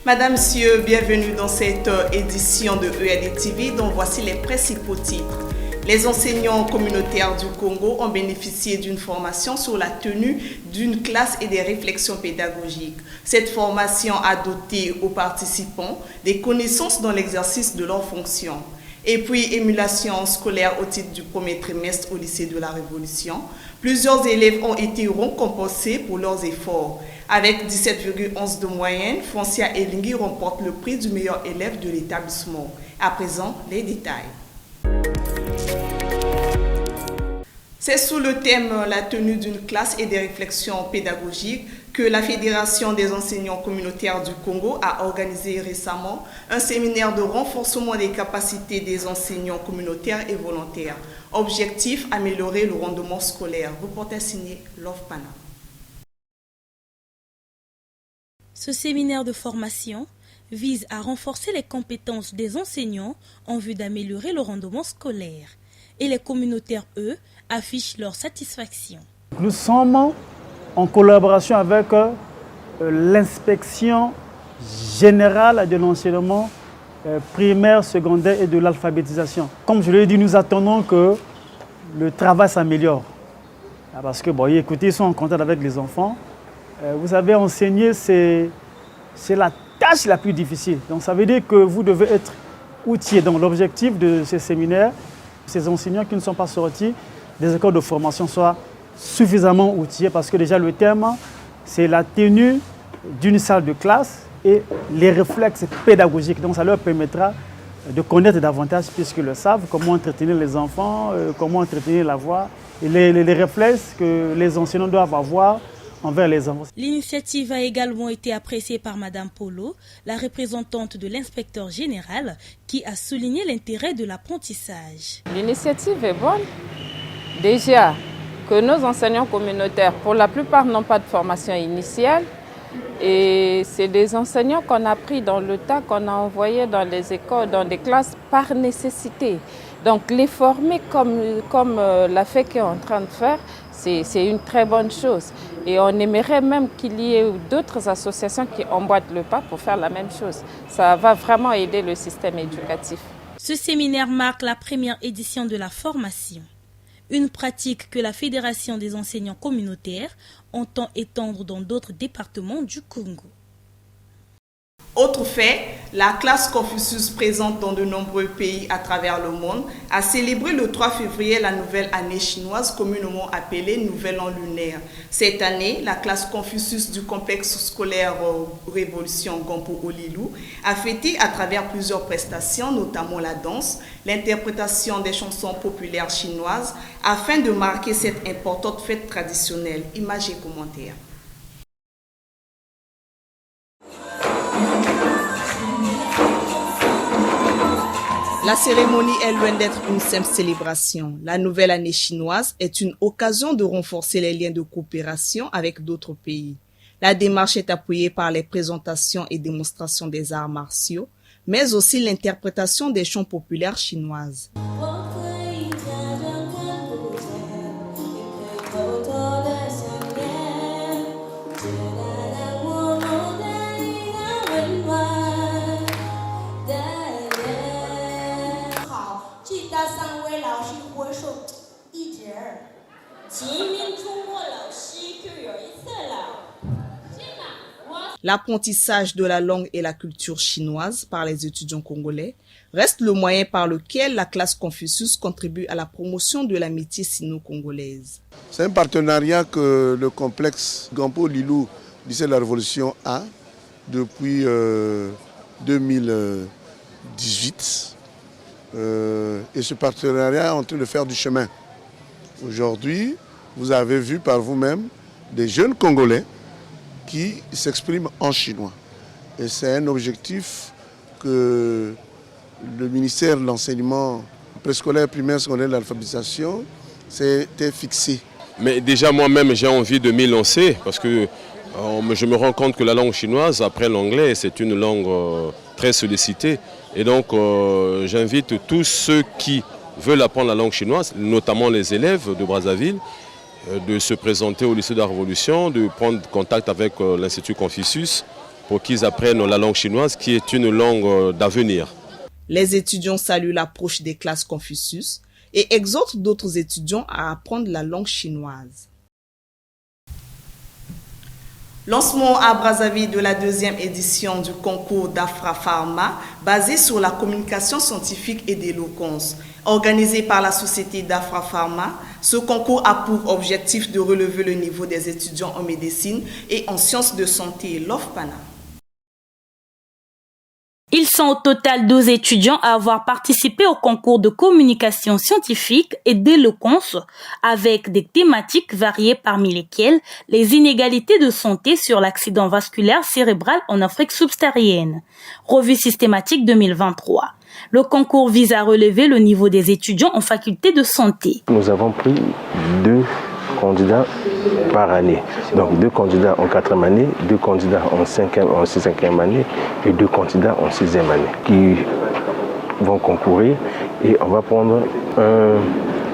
Madame, Monsieur, bienvenue dans cette édition de EAD TV dont voici les principaux titres. Les enseignants communautaires du Congo ont bénéficié d'une formation sur la tenue d'une classe et des réflexions pédagogiques. Cette formation a doté aux participants des connaissances dans l'exercice de leurs fonctions. Et puis, émulation scolaire au titre du premier trimestre au lycée de la Révolution. Plusieurs élèves ont été récompensés pour leurs efforts. Avec 17,11 de moyenne, Francia Elingui remporte le prix du meilleur élève de l'établissement. À présent, les détails. C'est sous le thème « La tenue d'une classe et des réflexions pédagogiques » que la Fédération des enseignants communautaires du Congo a organisé récemment un séminaire de renforcement des capacités des enseignants communautaires et volontaires. Objectif, améliorer le rendement scolaire. Reporter signé Love Pana. Ce séminaire de formation vise à renforcer les compétences des enseignants en vue d'améliorer le rendement scolaire. Et les communautaires, eux, affichent leur satisfaction. Nous sommes en collaboration avec l'inspection générale de l'enseignement primaire, secondaire et de l'alphabétisation. Comme je l'ai dit, nous attendons que le travail s'améliore. Parce que, bon, écoutez, ils sont en contact avec les enfants. Vous savez, enseigner, c'est la tâche la plus difficile. Donc ça veut dire que vous devez être outillé. Donc l'objectif de ces séminaires, ces enseignants qui ne sont pas sortis des écoles de formation soient suffisamment outillés parce que déjà le thème, c'est la tenue d'une salle de classe et les réflexes pédagogiques. Donc ça leur permettra de connaître davantage, puisqu'ils le savent, comment entretenir les enfants, comment entretenir la voix et les réflexes que les enseignants doivent avoir envers les enfants. L'initiative a également été appréciée par Madame Polo, la représentante de l'inspecteur général, qui a souligné l'intérêt de l'apprentissage. L'initiative est bonne. Déjà, que nos enseignants communautaires, pour la plupart, n'ont pas de formation initiale. Et c'est des enseignants qu'on a pris dans le tas, qu'on a envoyés dans les écoles, dans des classes par nécessité. Donc les former comme la FEC est en train de faire, c'est une très bonne chose. Et on aimerait même qu'il y ait d'autres associations qui emboîtent le pas pour faire la même chose. Ça va vraiment aider le système éducatif. Ce séminaire marque la première édition de la formation. Une pratique que la Fédération des enseignants communautaires entend étendre dans d'autres départements du Congo. Autre fait, la classe Confucius présente dans de nombreux pays à travers le monde a célébré le 3 février la nouvelle année chinoise communément appelée Nouvel An lunaire. Cette année, la classe Confucius du complexe scolaire Révolution Gampo Olilou a fêté à travers plusieurs prestations, notamment la danse, l'interprétation des chansons populaires chinoises, afin de marquer cette importante fête traditionnelle. Images et commentaires. La cérémonie est loin d'être une simple célébration. La nouvelle année chinoise est une occasion de renforcer les liens de coopération avec d'autres pays. La démarche est appuyée par les présentations et démonstrations des arts martiaux, mais aussi l'interprétation des chants populaires chinoises. L'apprentissage de la langue et la culture chinoise par les étudiants congolais reste le moyen par lequel la classe Confucius contribue à la promotion de l'amitié sino-congolaise. C'est un partenariat que le complexe Gampo Lilou lycée de la Révolution a depuis 2018. Et ce partenariat est en train de faire du chemin. Aujourd'hui, vous avez vu par vous-même des jeunes Congolais qui s'expriment en chinois. Et c'est un objectif que le ministère de l'enseignement préscolaire, primaire, secondaire et de l'alphabétisation s'était fixé. Mais déjà moi-même j'ai envie de m'y lancer parce que je me rends compte que la langue chinoise, après l'anglais, c'est une langue très sollicitée. Et donc j'invite tous ceux qui veulent apprendre la langue chinoise, notamment les élèves de Brazzaville, de se présenter au lycée de la Révolution, de prendre contact avec l'Institut Confucius pour qu'ils apprennent la langue chinoise qui est une langue d'avenir. Les étudiants saluent l'approche des classes Confucius et exhortent d'autres étudiants à apprendre la langue chinoise. Lancement à Brazzaville de la 2e édition du concours d'Afra Pharma basé sur la communication scientifique et d'éloquence. Organisé par la société d'Afra Pharma, ce concours a pour objectif de relever le niveau des étudiants en médecine et en sciences de santé l'OFPANA. Ils sont au total 12 étudiants à avoir participé au concours de communication scientifique et d'éloquence avec des thématiques variées parmi lesquelles les inégalités de santé sur l'accident vasculaire cérébral en Afrique subsaharienne. Revue systématique 2023. Le concours vise à relever le niveau des étudiants en faculté de santé. Nous avons pris 2 candidats par année. Donc 2 candidats en 4e année, 2 candidats en 6e année et 2 candidats en 6e année qui vont concourir et on va prendre un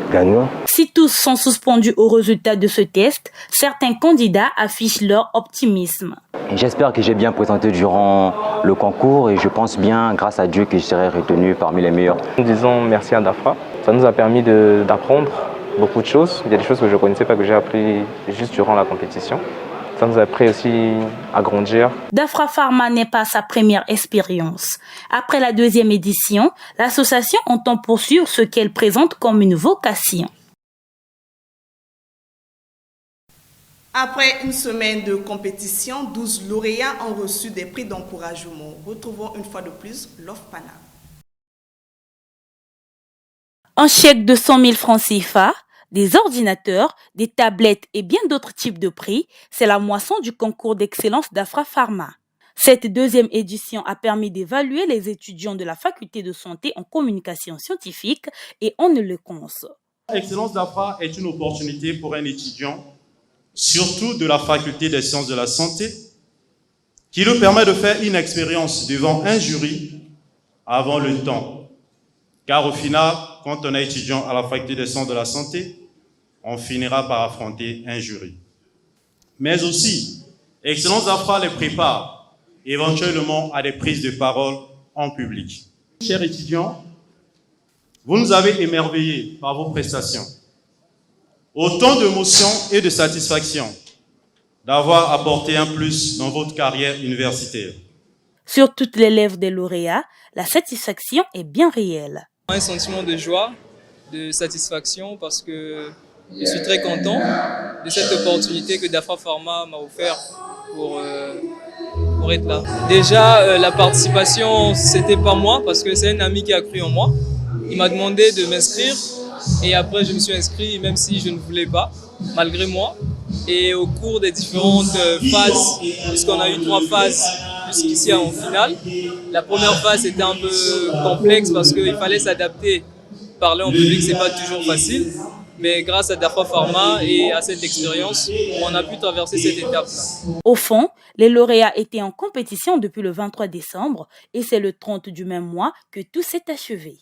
gagnant. Si tous sont suspendus au résultat de ce test, certains candidats affichent leur optimisme. J'espère que j'ai bien présenté durant le concours et je pense bien, grâce à Dieu, que je serai retenu parmi les meilleurs. Nous disons merci à DAFRA. Ça nous a permis d'apprendre beaucoup de choses. Il y a des choses que je ne connaissais pas, que j'ai appris juste durant la compétition. Ça nous a appris aussi à grandir. DAFRA Pharma n'est pas sa première expérience. Après la 2e édition, l'association entend poursuivre ce qu'elle présente comme une vocation. Après une semaine de compétition, 12 lauréats ont reçu des prix d'encouragement. Retrouvons une fois de plus l'OFPANA. Un chèque de 100 000 francs CFA, des ordinateurs, des tablettes et bien d'autres types de prix, c'est la moisson du concours d'excellence d'Afra Pharma. Cette 2e édition a permis d'évaluer les étudiants de la faculté de santé en communication scientifique et en éloquence. L'excellence d'Afra est une opportunité pour un étudiant, surtout de la faculté des sciences de la santé, qui lui permet de faire une expérience devant un jury avant le temps. Car au final, quand on est étudiant à la faculté des sciences de la santé, on finira par affronter un jury. Mais aussi, Excellence d'Afra les prépare éventuellement à des prises de parole en public. Chers étudiants, vous nous avez émerveillés par vos prestations. Autant d'émotions et de satisfaction d'avoir apporté un plus dans votre carrière universitaire. Sur toutes les lèvres des lauréats, la satisfaction est bien réelle. Un sentiment de joie, de satisfaction parce que je suis très content de cette opportunité que DAFRA Pharma m'a offert pour être là. Déjà, la participation, c'était pas moi parce que c'est un ami qui a cru en moi. Il m'a demandé de m'inscrire et après je me suis inscrit même si je ne voulais pas, malgré moi. Et au cours des différentes phases, puisqu'on a eu 3 phases jusqu'ici en finale, la première phase était un peu complexe parce qu'il fallait s'adapter. Parler en public, c'est pas toujours facile, mais grâce à DAFRA Pharma et à cette expérience, on a pu traverser cette étape-là. Au fond, les lauréats étaient en compétition depuis le 23 décembre et c'est le 30 du même mois que tout s'est achevé.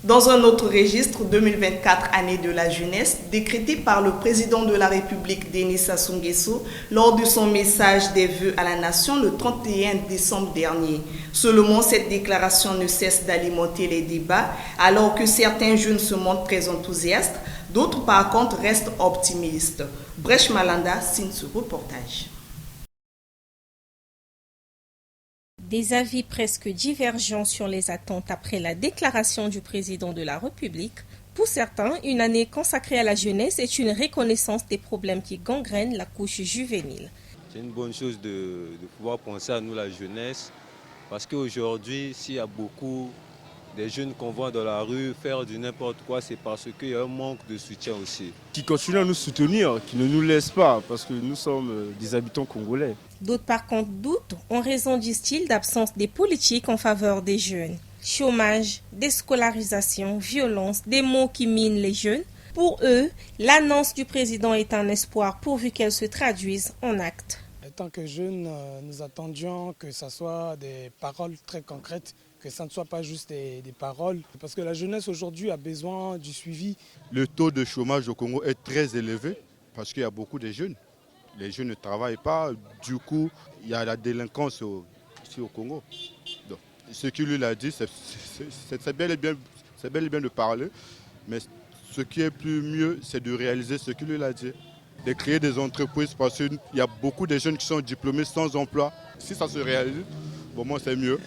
Dans un autre registre, 2024 année de la jeunesse, décrété par le président de la République, Denis Sassou Nguesso, lors de son message des vœux à la nation le 31 décembre dernier. Seulement, cette déclaration ne cesse d'alimenter les débats, alors que certains jeunes se montrent très enthousiastes, d'autres par contre restent optimistes. Brèche Malanda signe ce reportage. Des avis presque divergents sur les attentes après la déclaration du président de la République. Pour certains, une année consacrée à la jeunesse est une reconnaissance des problèmes qui gangrènent la couche juvénile. C'est une bonne chose de pouvoir penser à nous, la jeunesse, parce qu'aujourd'hui, s'il y a beaucoup de jeunes qu'on voit dans la rue faire du n'importe quoi, c'est parce qu'il y a un manque de soutien aussi. Qui continuent à nous soutenir, qui ne nous laissent pas, parce que nous sommes des habitants congolais. D'autres par contre doutent en raison, disent-ils, d'absence des politiques en faveur des jeunes. Chômage, déscolarisation, violence, des mots qui minent les jeunes. Pour eux, l'annonce du président est un espoir pourvu qu'elle se traduise en actes. En tant que jeunes, nous attendions que ce soit des paroles très concrètes, que ça ne soit pas juste des paroles. Parce que la jeunesse aujourd'hui a besoin du suivi. Le taux de chômage au Congo est très élevé parce qu'il y a beaucoup de jeunes. les jeunes ne travaillent pas. Du coup, il y a la délinquance ici au Congo. Donc, ce qu'il lui a dit, c'est bel et bien de parler, mais ce qui est plus mieux, c'est de réaliser ce qu'il lui a dit. De créer des entreprises parce qu'il y a beaucoup de jeunes qui sont diplômés sans emploi. Si ça se réalise, pour moi c'est mieux.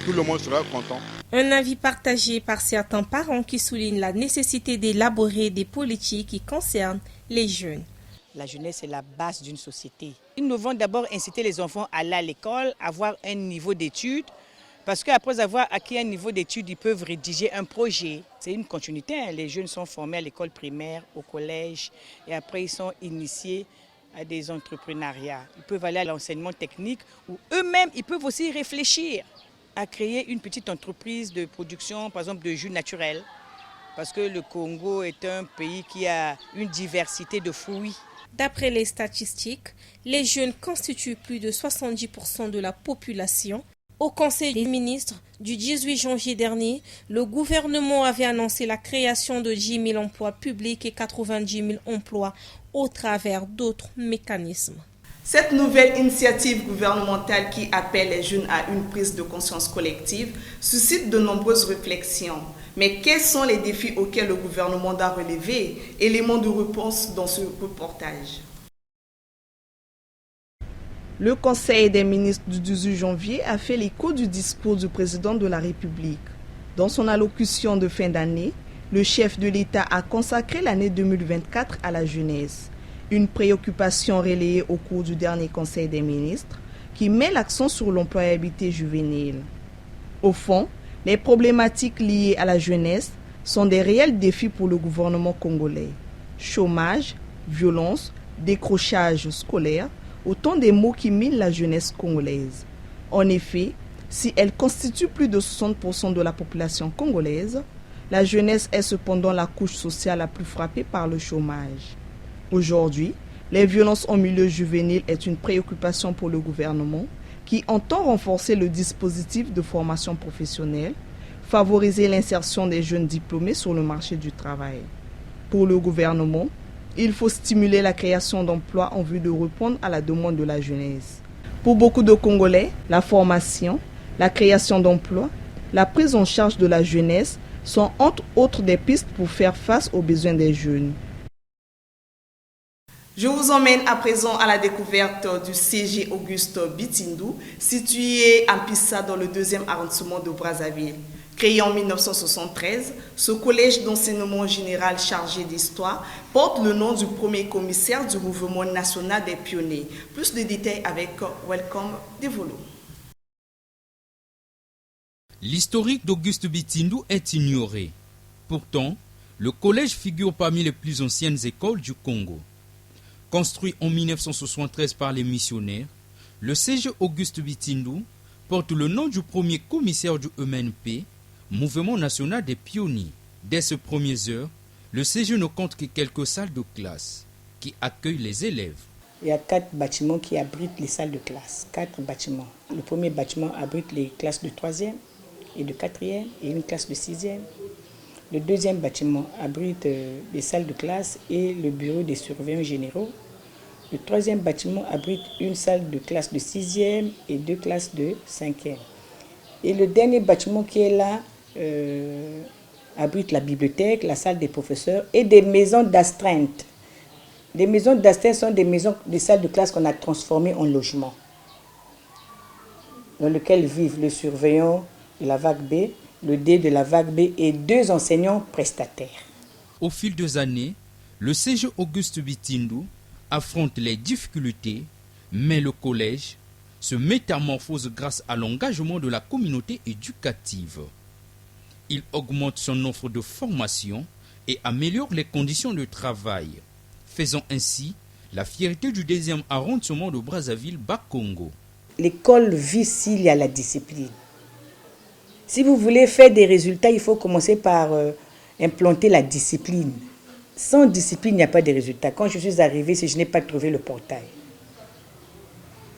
Tout le monde sera content. Un avis partagé par certains parents qui soulignent la nécessité d'élaborer des politiques qui concernent les jeunes. La jeunesse est la base d'une société. Nous devons d'abord inciter les enfants à aller à l'école, avoir un niveau d'études, parce qu'après avoir acquis un niveau d'études, ils peuvent rédiger un projet. C'est une continuité. Les jeunes sont formés à l'école primaire, au collège, et après ils sont initiés à des entrepreneuriats. Ils peuvent aller à l'enseignement technique, où eux-mêmes, ils peuvent aussi réfléchir à créer une petite entreprise de production, par exemple de jus naturels, parce que le Congo est un pays qui a une diversité de fruits. D'après les statistiques, les jeunes constituent plus de 70% de la population. Au Conseil des ministres du 18 janvier dernier, le gouvernement avait annoncé la création de 10 000 emplois publics et 90 000 emplois au travers d'autres mécanismes. Cette nouvelle initiative gouvernementale qui appelle les jeunes à une prise de conscience collective suscite de nombreuses réflexions. Mais quels sont les défis auxquels le gouvernement doit relever? Éléments de réponse dans ce reportage. Le Conseil des ministres du 18 janvier a fait l'écho du discours du président de la République. Dans son allocution de fin d'année, le chef de l'État a consacré l'année 2024 à la jeunesse. Une préoccupation relayée au cours du dernier Conseil des ministres qui met l'accent sur l'employabilité juvénile. Au fond, les problématiques liées à la jeunesse sont des réels défis pour le gouvernement congolais. Chômage, violence, décrochage scolaire, autant des mots qui minent la jeunesse congolaise. En effet, si elle constitue plus de 60% de la population congolaise, la jeunesse est cependant la couche sociale la plus frappée par le chômage. Aujourd'hui, les violences en milieu juvénile est une préoccupation pour le gouvernement qui entend renforcer le dispositif de formation professionnelle, favoriser l'insertion des jeunes diplômés sur le marché du travail. Pour le gouvernement, il faut stimuler la création d'emplois en vue de répondre à la demande de la jeunesse. Pour beaucoup de Congolais, la formation, la création d'emplois, la prise en charge de la jeunesse sont entre autres des pistes pour faire face aux besoins des jeunes. Je vous emmène à présent à la découverte du CG Auguste Bitindu, situé à Mpissa dans le 2e arrondissement de Brazzaville. Créé en 1973, ce collège d'enseignement général chargé d'histoire porte le nom du premier commissaire du mouvement national des pionniers. Plus de détails avec Welcome Devolo. L'historique d'Auguste Bitindu est ignoré. Pourtant, le collège figure parmi les plus anciennes écoles du Congo. Construit en 1973 par les missionnaires, le CG Auguste Bitindu porte le nom du premier commissaire du MNP, Mouvement national des pionniers. Dès ces premières heures, le CG ne compte que quelques salles de classe qui accueillent les élèves. Il y a 4 bâtiments qui abritent les salles de classe. 4 bâtiments. Le premier bâtiment abrite les classes de 3e et de 4e et une classe de 6e. Le deuxième bâtiment abrite les salles de classe et le bureau des surveillants généraux. Le troisième bâtiment abrite une salle de classe de 6e et 2 classes de 5e. Et le dernier bâtiment qui est là abrite la bibliothèque, la salle des professeurs et des maisons d'astreinte. Les maisons d'astreinte sont des salles de classe qu'on a transformées en logements, dans lesquelles vivent le surveillant de la vague B, le D de la vague B et 2 enseignants prestataires. Au fil des années, le CG Auguste Bitindu affronte les difficultés, mais le collège se métamorphose grâce à l'engagement de la communauté éducative. Il augmente son offre de formation et améliore les conditions de travail, faisant ainsi la fierté du 2e arrondissement de Brazzaville, Bas-Congo. L'école vit s'il y a la discipline. Si vous voulez faire des résultats, il faut commencer par implanter la discipline. Sans discipline, il n'y a pas de résultats. Quand je suis arrivée, je n'ai pas trouvé le portail.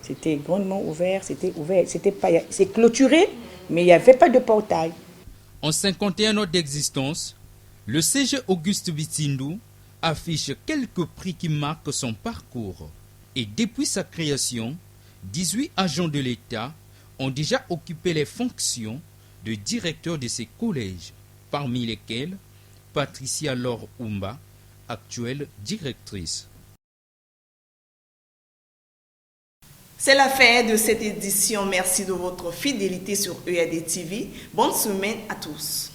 C'était grandement ouvert, c'est clôturé, mais il n'y avait pas de portail. En 51 ans d'existence, le CG Auguste Bitindu affiche quelques prix qui marquent son parcours. Et depuis sa création, 18 agents de l'État ont déjà occupé les fonctions de directeur de ces collèges, parmi lesquels Patricia Laure Oumba, actuelle directrice. C'est la fin de cette édition. Merci de votre fidélité sur EAD TV. Bonne semaine à tous.